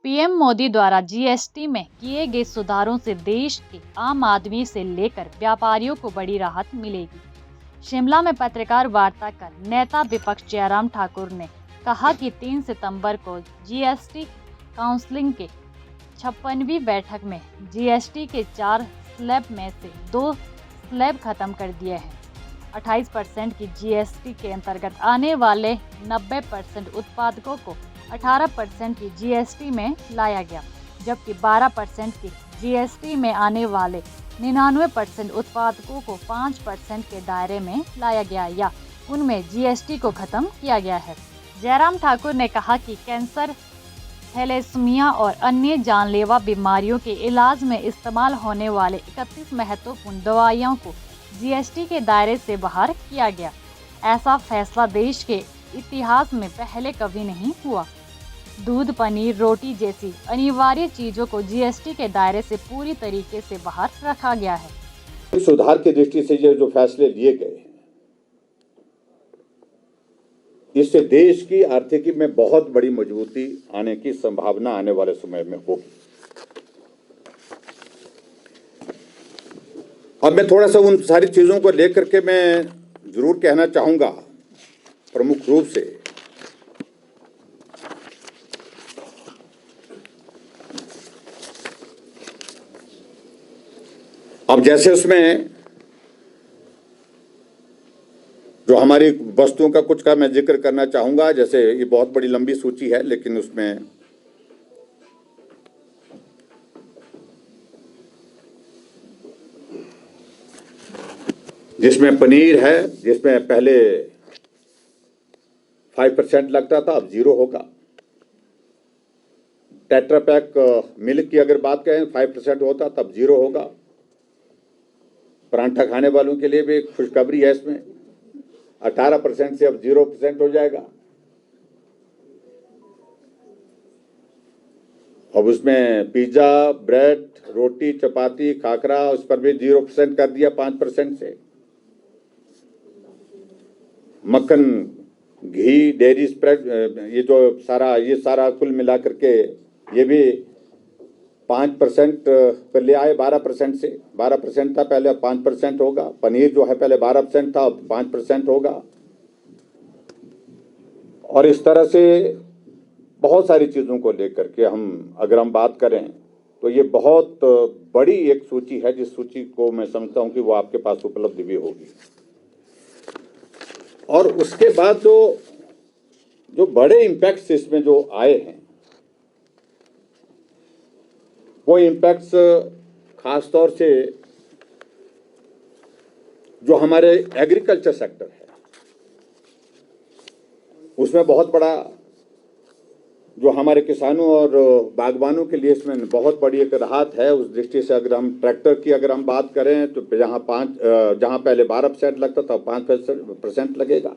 PM Modi द्वारा GST में किए गए सुधारों से देश के आम आदमी से लेकर व्यापारियों को बड़ी राहत मिलेगी। शिमला में पत्रकार वार्ता कर नेता विपक्ष जयराम ठाकुर ने कहा कि 3 सितंबर को जीएसटी काउंसिल के 56वीं बैठक में जीएसटी के 4 स्लैब में से 2 स्लैब खत्म कर दिए हैं। 28% की जीएसटी के अंतर्गत आने वाले 90% उत्पादकों को 18% की जीएसटी में लाया गया, जबकि 12% की जीएसटी में आने वाले 99% उत्पादकों को 5% के दायरे में लाया गया या उनमें जीएसटी को खत्म किया गया है। जयराम ठाकुर ने कहा कि कैंसर, थैलेसीमिया और अन्य जानलेवा बीमारियों के इलाज में इस्तेमाल होने वाले 31 महत्वपूर्ण दवाइयों को जीएसटी के दायरे से बाहर किया गया। ऐसा फैसला देश के इतिहास में पहले कभी नहीं हुआ। दूध, पनीर, रोटी जैसी अनिवार्य चीजों को जीएसटी के दायरे से पूरी तरीके से बाहर रखा गया है। सुधार की दृष्टि से ये जो फैसले लिए गए, इससे देश की आर्थिकी में बहुत बड़ी मजबूती आने की संभावना आने वाले समय में होगी। अब मैं थोड़ा सा उन सारी चीजों को लेकर के मैं जरूर कहना चाहूंगा। प्रमुख रूप से अब जैसे उसमें जो हमारी वस्तुओं का कुछ का मैं जिक्र करना चाहूंगा। जैसे ये बहुत बड़ी लंबी सूची है, लेकिन उसमें जिसमें पनीर है, जिसमें पहले 5% लगता था, अब 0 होगा। टेट्रा पैक मिल्क की अगर बात करें 5% होता, तब 0 होगा। परांठा खाने वालों के लिए भी खुशखबरी है, इसमें 18% से अब 0% हो जाएगा। अब उसमें पिज्जा, ब्रेड, रोटी, चपाती, खाकरा, उस पर भी 0% कर दिया 5% से। मक्खन, घी, डेयरी स्प्रेड, ये जो सारा कुल मिलाकर के ये भी 5% पर ले आए 12% से। 12% था पहले, अब 5% होगा। पनीर जो है पहले 12% था, अब 5% होगा। और इस तरह से बहुत सारी चीज़ों को लेकर के अगर हम बात करें तो ये बहुत बड़ी एक सूची है, जिस सूची को मैं समझता हूँ कि वो आपके पास उपलब्ध भी होगी। और उसके बाद जो बड़े इम्पैक्ट्स इसमें जो आए हैं, वो इम्पैक्ट्स खासतौर से जो हमारे एग्रीकल्चर सेक्टर है, उसमें बहुत बड़ा, जो हमारे किसानों और बागवानों के लिए इसमें बहुत बड़ी एक राहत है। उस दृष्टि से अगर हम ट्रैक्टर की अगर हम बात करें तो जहां पहले 12% लगता था, 5% लगेगा।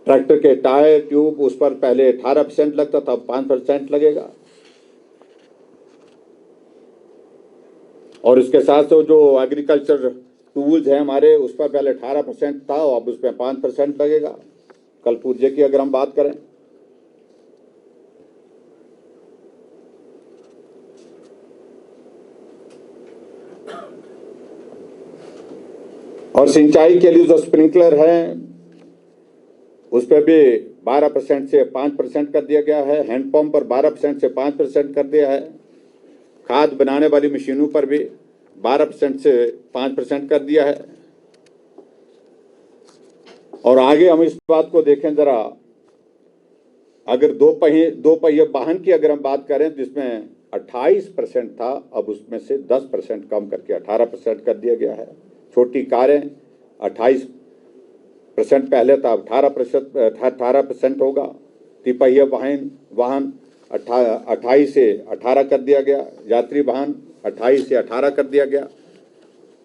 ट्रैक्टर के टायर, ट्यूब, उस पर पहले 18% लगता था, 5% लगेगा। और इसके साथ जो एग्रीकल्चर टूल्स हैं हमारे, उस पर पहले 18% था, अब उस पर 5% लगेगा। कल पुर्जे की अगर हम बात करें, और सिंचाई के लिए जो स्प्रिंकलर है, उस पर भी 12% से 5% कर दिया गया है। हैंडपंप पर 12% से 5% कर दिया है। खाद बनाने वाली मशीनों पर भी 12% से 5% कर दिया है। और आगे हम इस बात को देखें जरा, अगर दो पहिए वाहन की अगर हम बात करें, जिसमें 28% था, अब उसमें से 10% कम करके 18% कर दिया गया है। छोटी कारें 28% पहले था, अब 18% होगा। तिपहिया वाहन 28 से 18 कर दिया गया। यात्री वाहन 28 से 18 कर दिया गया।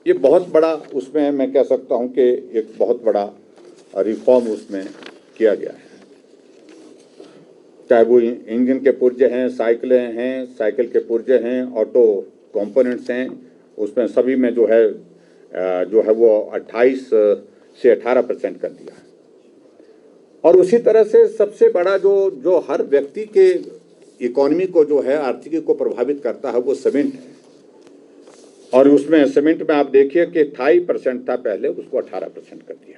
ये बहुत बड़ा, उसमें मैं कह सकता हूं कि एक बहुत बड़ा रिफॉर्म उसमें किया गया है। चाहे वो इंजन के पुर्जे हैं, साइकिलें हैं, साइकिल के पुर्जे हैं, ऑटो कंपोनेंट्स हैं, उसमें सभी में जो है वो 28 से 18% कर दिया है। और उसी तरह से सबसे बड़ा जो हर व्यक्ति के इकोनॉमी को जो है आर्थिकी को प्रभावित करता है वो सीमेंट है। और उसमें सीमेंट में आप देखिए कि 28% था पहले, उसको 18% कर दिया।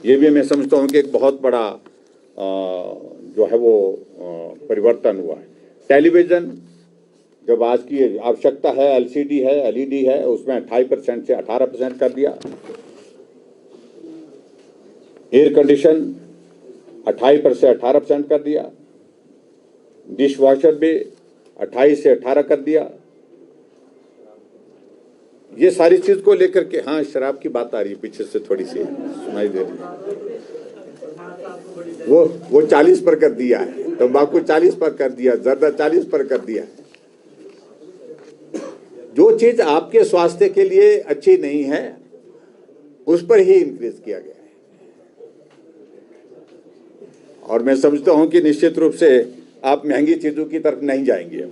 ये भी मैं समझता हूँ कि एक बहुत बड़ा जो है वो परिवर्तन हुआ है। टेलीविज़न जब आज की आवश्यकता है, LCD है, LED है, उसमें 28% से 18% कर दिया। एयर कंडीशन 28% से 18% कर दिया। डिश वॉशर भी 28 से 18 कर दिया। ये सारी चीज को लेकर के, हाँ शराब की बात आ रही है पीछे से, थोड़ी सी सुनाई दे रही है। वो 40 पर कर दिया है, तंबाकू 40 पर कर दिया, जर्दा 40 पर कर दिया। जो चीज आपके स्वास्थ्य के लिए अच्छी नहीं है उस पर ही इंक्रीज किया गया है। और मैं समझता हूं कि निश्चित रूप से आप महंगी चीजों की तरफ नहीं जाएंगे।